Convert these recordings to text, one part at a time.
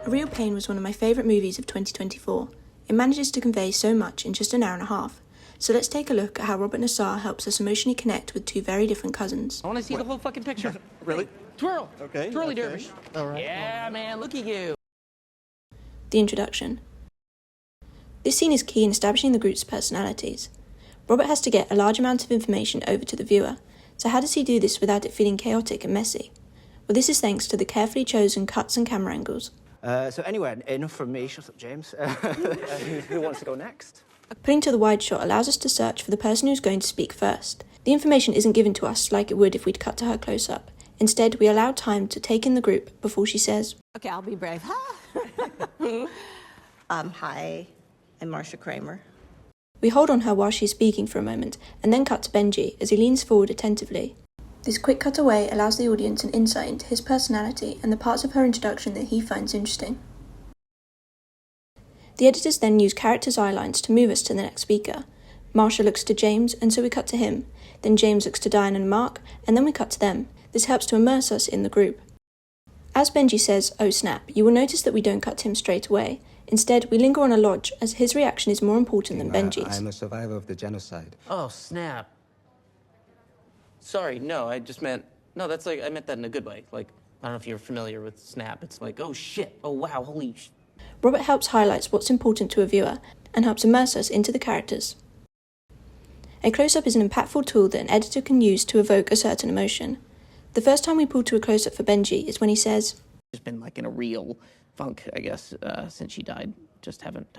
A Real Pain was one of my favourite movies of 2024. It manages to convey so much in just an hour and a half. So let's take a look at how Robert Nassau helps us emotionally connect with two very different cousins. I want to see the whole fucking picture. Really? Twirl. Okay. Twirly okay. dervish. All right. Yeah, man, look at you. The introduction. This scene is key in establishing the group's personalities. Robert has to get a large amount of information over to the viewer, so how does he do this without it feeling chaotic and messy? Well, this is thanks to the carefully chosen cuts and camera angles. So anyway, enough from me. Shut up, James. Who wants to go next? Putting to the wide shot allows us to search for the person who's going to speak first. The information isn't given to us like it would if we'd cut to her close-up. Instead, we allow time to take in the group before she says, Okay, I'll be brave. Hi, I'm Marcia Kramer. We hold on her while she's speaking for a moment, and then cut to Benji as he leans forward attentively. This quick cutaway allows the audience an insight into his personality and the parts of her introduction that he finds interesting. The editors then use characters' eye lines to move us to the next speaker. Marcia looks to James, and so we cut to him. Then James looks to Diane and Mark, and then we cut to them. This helps to immerse us in the group. As Benji says, "Oh snap," you will notice that we don't cut to him straight away. Instead, we linger on a lodge, as his reaction is more important than Benji's. I'm a survivor of the genocide. Oh, snap. Sorry, no, I just meant... No, that's like, I meant that in a good way. Like, I don't know if you're familiar with snap. It's like, oh shit, oh wow, holy sh... Robert helps highlight what's important to a viewer, and helps immerse us into the characters. A close-up is an impactful tool that an editor can use to evoke a certain emotion. The first time we pull to a close-up for Benji is when he says, Just been like in a real funk, I guess, since she died. Just haven't,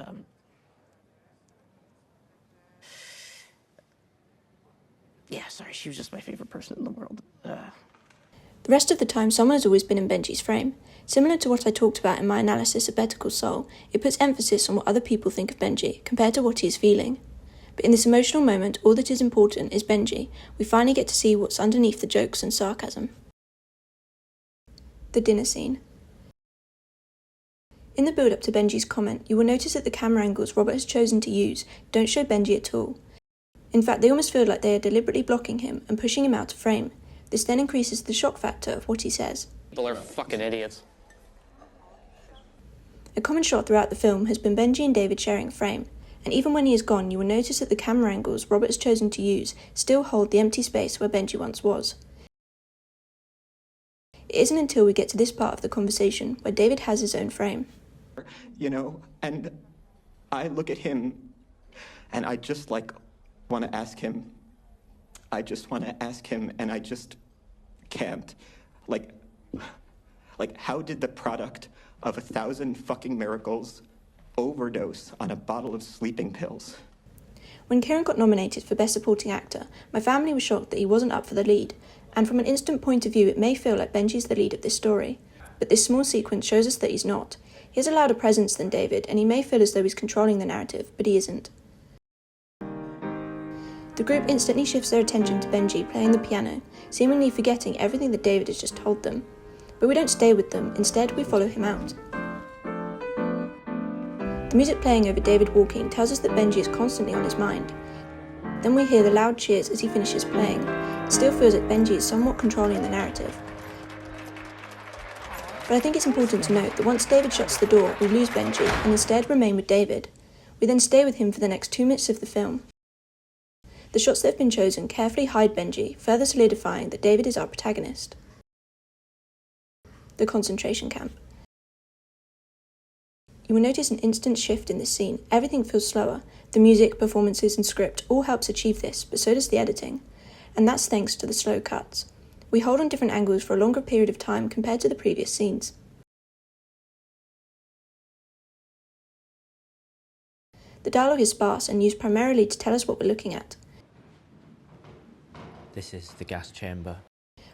Yeah, sorry, she was just my favorite person in the world. The rest of the time, someone has always been in Benji's frame. Similar to what I talked about in my analysis of Better Call Saul, it puts emphasis on what other people think of Benji, compared to what he is feeling. But in this emotional moment, all that is important is Benji. We finally get to see what's underneath the jokes and sarcasm. The dinner scene. In the build-up to Benji's comment, you will notice that the camera angles Robert has chosen to use don't show Benji at all. In fact, they almost feel like they are deliberately blocking him and pushing him out of frame. This then increases the shock factor of what he says. People are fucking idiots. A common shot throughout the film has been Benji and David sharing a frame, and even when he is gone, you will notice that the camera angles Robert has chosen to use still hold the empty space where Benji once was. It isn't until we get to this part of the conversation where David has his own frame. You know, and I look at him, and I just, want to ask him. I just want to ask him, and I just can't. Like, how did the product of 1,000 fucking miracles overdose on a bottle of sleeping pills? When Kieran got nominated for Best Supporting Actor, my family was shocked that he wasn't up for the lead, and from an instant point of view it may feel like Benji's the lead of this story. But this small sequence shows us that he's not. He has a louder presence than David, and he may feel as though he's controlling the narrative, but he isn't. The group instantly shifts their attention to Benji playing the piano, seemingly forgetting everything that David has just told them. But we don't stay with them, instead we follow him out. The music playing over David walking tells us that Benji is constantly on his mind. Then we hear the loud cheers as he finishes playing. It still feels like Benji is somewhat controlling the narrative. But I think it's important to note that once David shuts the door, we lose Benji and instead remain with David. We then stay with him for the next 2 minutes of the film. The shots that have been chosen carefully hide Benji, further solidifying that David is our protagonist. The concentration camp. You will notice an instant shift in this scene. Everything feels slower. The music, performances and script all helps achieve this, but so does the editing. And that's thanks to the slow cuts. We hold on different angles for a longer period of time compared to the previous scenes. The dialogue is sparse and used primarily to tell us what we're looking at. This is the gas chamber.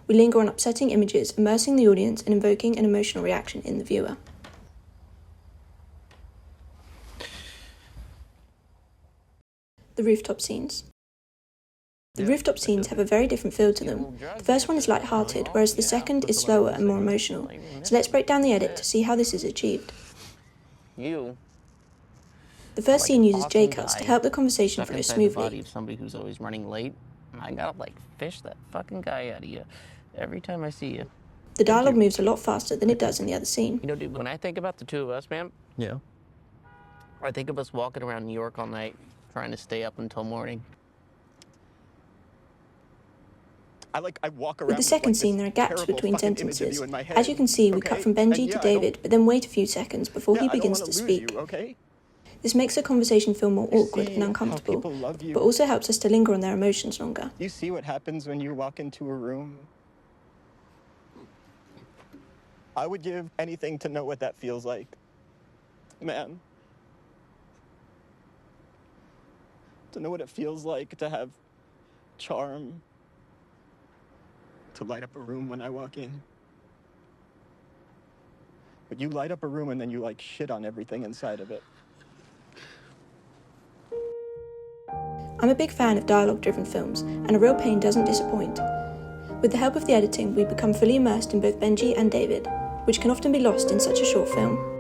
We linger on upsetting images, immersing the audience and invoking an emotional reaction in the viewer. The rooftop scenes. The rooftop scenes have a very different feel to them. The first one is light-hearted, whereas the second is slower and more emotional. So let's break down the edit to see how this is achieved. You. The first scene uses J-cuts to help the conversation flow Stuck inside the body smoothly. of somebody who's always running late. And I gotta fish that fucking guy out of you every time I see you. The dialogue moves a lot faster than it does in the other scene. You know, dude, when I think about the two of us, man, Yeah. I think of us walking around New York all night, trying to stay up until morning. I walk around With the second scene, there are gaps between sentences. As you can see, we cut from Benji to David, but then wait a few seconds before he begins to speak. This makes the conversation feel more awkward and uncomfortable, but also helps us to linger on their emotions longer. You see what happens when you walk into a room? I would give anything to know what that feels like. Man. To know what it feels like to have charm. To light up a room when I walk in. But you light up a room and then you shit on everything inside of it. I'm a big fan of dialogue-driven films, and A Real Pain doesn't disappoint. With the help of the editing, we become fully immersed in both Benji and David, which can often be lost in such a short film.